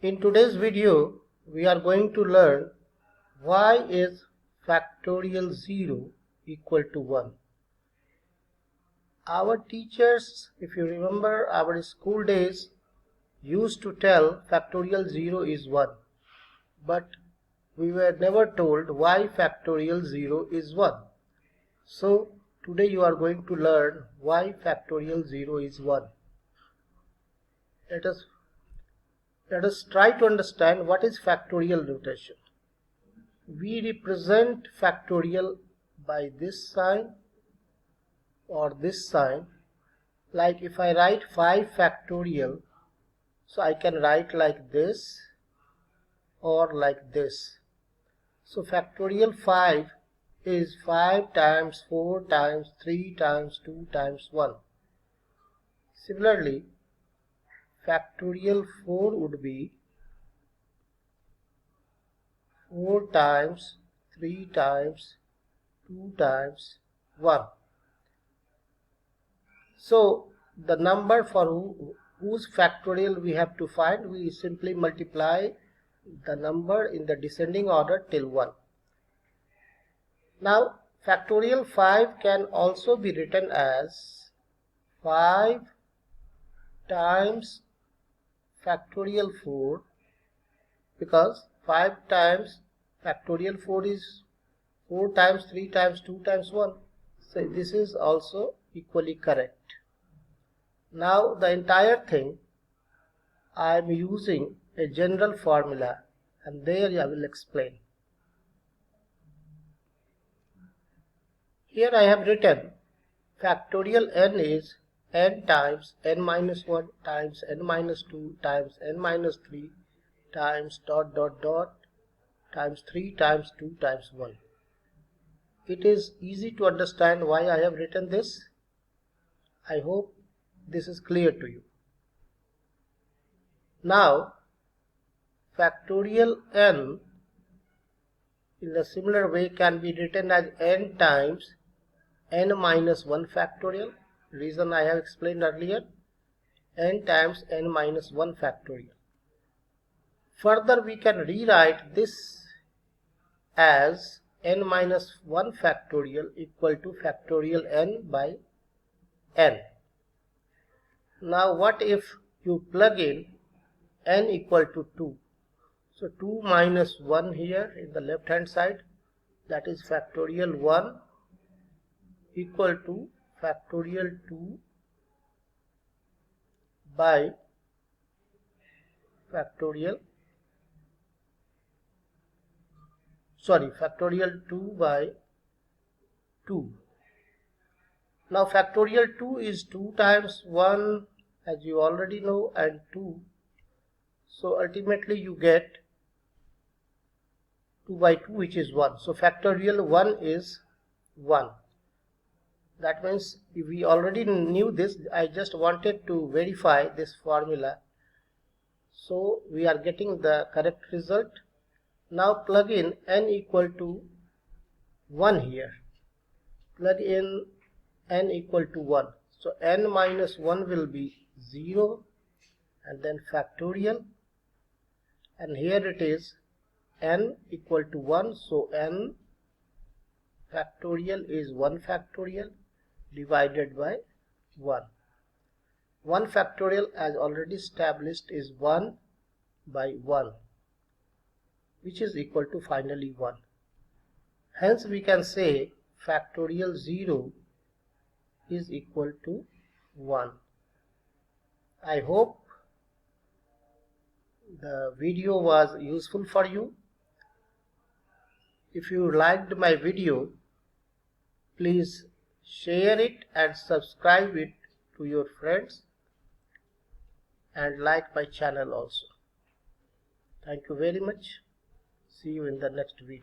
In today's video, we are going to learn why is factorial 0 equal to 1. Our teachers, if you remember our school days, used to tell factorial 0 is 1. But we were never told why factorial 0 is 1. So today you are going to learn why factorial 0 is 1. Let us try to understand what is factorial notation. We represent factorial by this sign or this sign. Like if I write 5 factorial, so I can write like this or like this. So factorial 5 is 5 times 4 times 3 times 2 times 1. Similarly, factorial 4 would be 4 times 3 times 2 times 1. So the number for whose factorial we have to find, we simply multiply the number in the descending order till 1. Now factorial 5 can also be written as 5 times factorial 4, because 5 times factorial 4 is 4 times 3 times 2 times 1. So this is also equally correct. Now the entire thing I am using a general formula, and there I will explain. Here I have written factorial n is n times n minus 1 times n minus 2 times n minus 3 times dot dot dot times 3 times 2 times 1. It is easy to understand why I have written this. I hope this is clear to you. Now factorial n in a similar way can be written as n times n minus 1 factorial. Reason I have explained earlier, n times n minus 1 factorial. Further, we can rewrite this as n minus 1 factorial equal to factorial n by n. Now what if you plug in n equal to 2? So 2 minus 1 here in the left hand side, that is factorial 1 equal to factorial 2 by factorial 2 by 2. Now factorial 2 is 2 times 1, as you already know, and 2. So ultimately you get 2 by 2, which is 1. So factorial 1 is 1. That means if we already knew this, I just wanted to verify this formula. So we are getting the correct result. Now plug in n equal to 1 here. Plug in n equal to 1. So n minus 1 will be 0 and then factorial. And here it is n equal to 1. So n factorial is 1 factorial divided by 1. 1 factorial, as already established, is 1 by 1, which is equal to finally 1. Hence we can say factorial 0 is equal to 1. I hope the video was useful for you. If you liked my video, please share it and subscribe it to your friends, and like my channel also. Thank you very much. See you in the next video.